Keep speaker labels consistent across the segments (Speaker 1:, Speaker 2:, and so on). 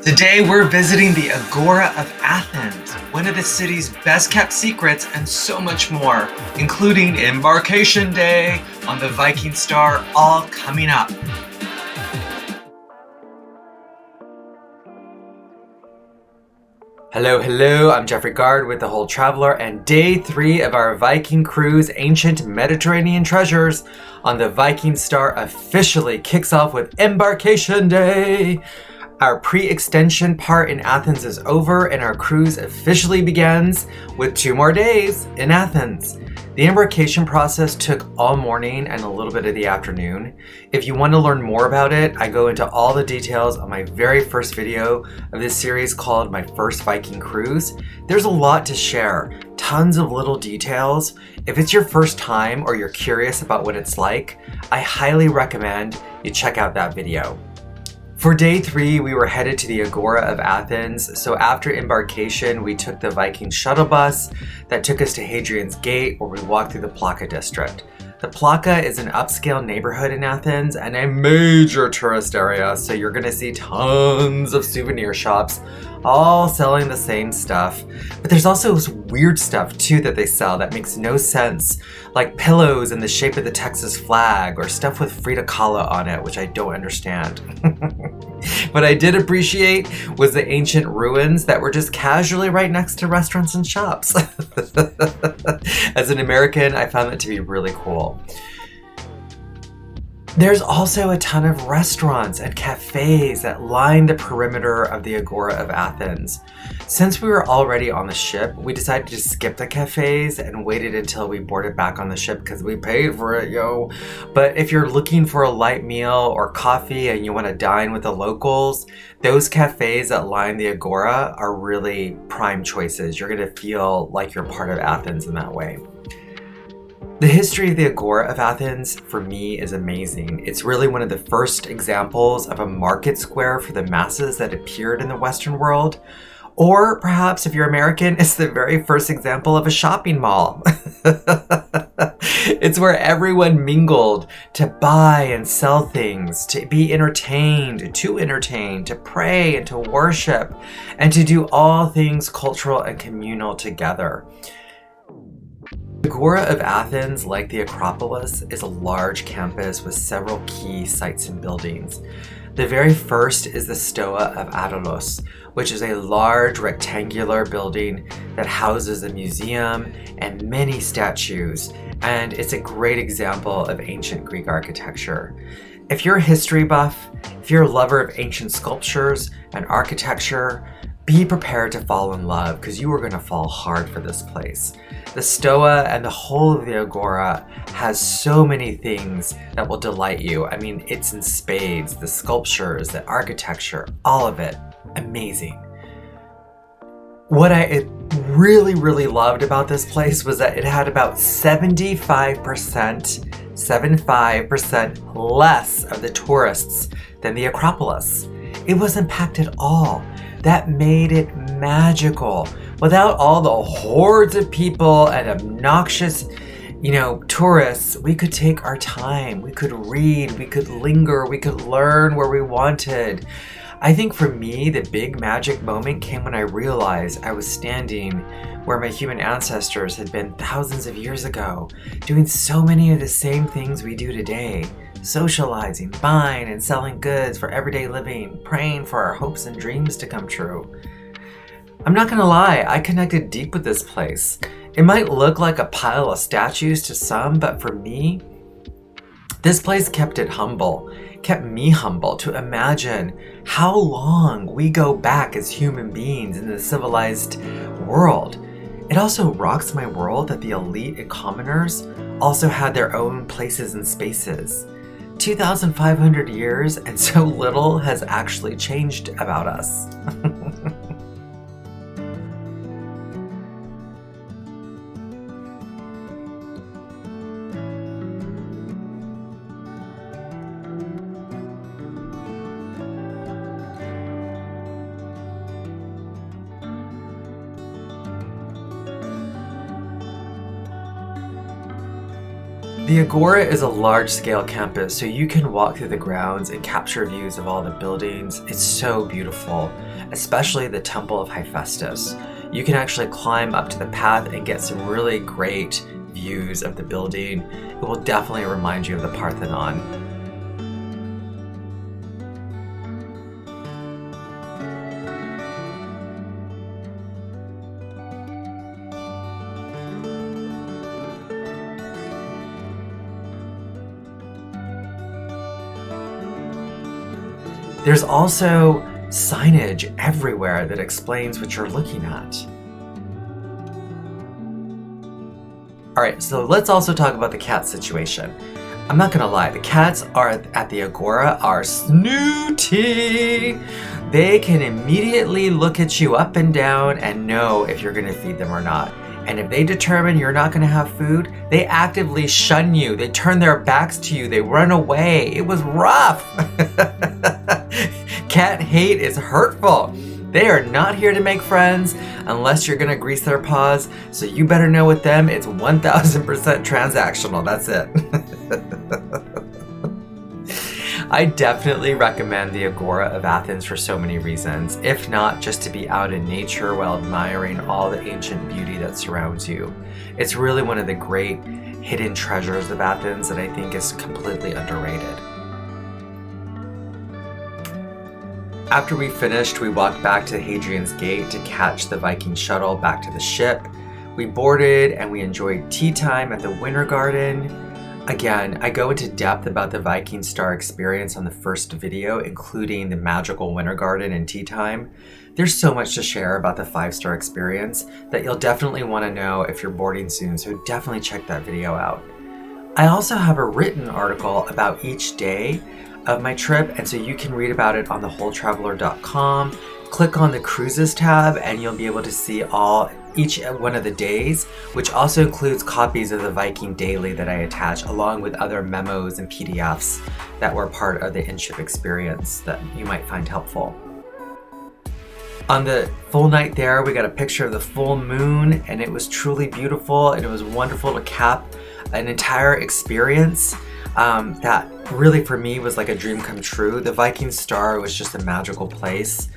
Speaker 1: Today we're visiting the Agora of Athens, one of the city's best kept secrets, and so much more, including Embarkation Day on the Viking Star, all coming up. Hello, I'm Jeffrey Gard with The Whole Traveler, and day 3 of our Viking Cruise Ancient Mediterranean Treasures on the Viking Star officially kicks off with Embarkation Day. Our pre-extension part in Athens is over, and our cruise officially begins with 2 more days in Athens. The embarkation process took all morning and a little bit of the afternoon. If you want to learn more about it, I go into all the details on my very first video of this series called My First Viking Cruise. There's a lot to share, tons of little details. If it's your first time or you're curious about what it's like, I highly recommend you check out that video. For day 3, we were headed to the Agora of Athens. So after embarkation, we took the Viking shuttle bus that took us to Hadrian's Gate, where we walked through the Plaka district. The Plaka is an upscale neighborhood in Athens and a major tourist area, so you're gonna see tons of souvenir shops, all selling the same stuff. But there's also this weird stuff too that they sell that makes no sense, like pillows in the shape of the Texas flag or stuff with Frida Kahlo on it, which I don't understand. What I did appreciate was the ancient ruins that were just casually right next to restaurants and shops. As an American, I found that to be really cool. There's also a ton of restaurants and cafés that line the perimeter of the Agora of Athens. Since we were already on the ship, we decided to skip the cafés and waited until we boarded back on the ship because we paid for it, yo. But if you're looking for a light meal or coffee and you want to dine with the locals, those cafés that line the Agora are really prime choices. You're going to feel like you're part of Athens in that way. The history of the Agora of Athens, for me, is amazing. It's really one of the first examples of a market square for the masses that appeared in the Western world. Or perhaps, if you're American, it's the very first example of a shopping mall. It's where everyone mingled to buy and sell things, to be entertained, to pray and to worship, and to do all things cultural and communal together. The Agora of Athens, like the Acropolis, is a large campus with several key sites and buildings. The very first is the Stoa of Attalos, which is a large rectangular building that houses a museum and many statues, and it's a great example of ancient Greek architecture. If you're a history buff, if you're a lover of ancient sculptures and architecture, be prepared to fall in love, because you are going to fall hard for this place. The Stoa and the whole of the Agora has so many things that will delight you. I mean, it's in spades, the sculptures, the architecture, all of it, amazing. What I really loved about this place was that it had about 75% less of the tourists than the Acropolis. It wasn't packed at all. That made it magical. Without all the hordes of people and obnoxious, tourists, we could take our time. We could read, we could linger, we could learn where we wanted. I think for me, the big magic moment came when I realized I was standing where my human ancestors had been thousands of years ago, doing so many of the same things we do today. Socializing, buying and selling goods for everyday living, praying for our hopes and dreams to come true. I'm not gonna lie, I connected deep with this place. It might look like a pile of statues to some, but for me, this place kept me humble to imagine how long we go back as human beings in the civilized world. It also rocks my world that the elite and commoners also had their own places and spaces. 2,500 years and so little has actually changed about us. The Agora is a large-scale campus, so you can walk through the grounds and capture views of all the buildings. It's so beautiful, especially the Temple of Hephaestus. You can actually climb up to the path and get some really great views of the building. It will definitely remind you of the Parthenon. There's also signage everywhere that explains what you're looking at. Alright, so let's also talk about the cat situation. I'm not gonna lie, the cats at the Agora are snooty. They can immediately look at you up and down and know if you're gonna feed them or not. And if they determine you're not gonna have food, they actively shun you. They turn their backs to you. They run away. It was rough. Cat hate is hurtful. They are not here to make friends unless you're gonna grease their paws. So you better know with them, it's 1000% transactional. That's it. I definitely recommend the Agora of Athens for so many reasons, if not just to be out in nature while admiring all the ancient beauty that surrounds you. It's really one of the great hidden treasures of Athens that I think is completely underrated. After we finished, we walked back to Hadrian's Gate to catch the Viking shuttle back to the ship. We boarded and we enjoyed tea time at the Winter Garden. Again, I go into depth about the Viking Star experience on the first video, including the magical Winter Garden and tea time. There's so much to share about the 5-star experience that you'll definitely want to know if you're boarding soon, so definitely check that video out. I also have a written article about each day of my trip, and so you can read about it on thewholetraveler.com. Click on the cruises tab and you'll be able to see each one of the days, which also includes copies of the Viking Daily that I attach, along with other memos and PDFs that were part of the in-ship experience that you might find helpful. On the full night there, we got a picture of the full moon, and it was truly beautiful, and it was wonderful to cap an entire experience that really for me was like a dream come true. The Viking Star was just a magical place.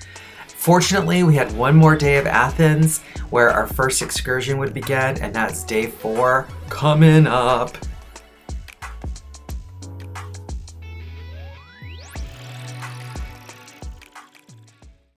Speaker 1: Fortunately, we had one more day of Athens where our first excursion would begin, and that's day 4 coming up.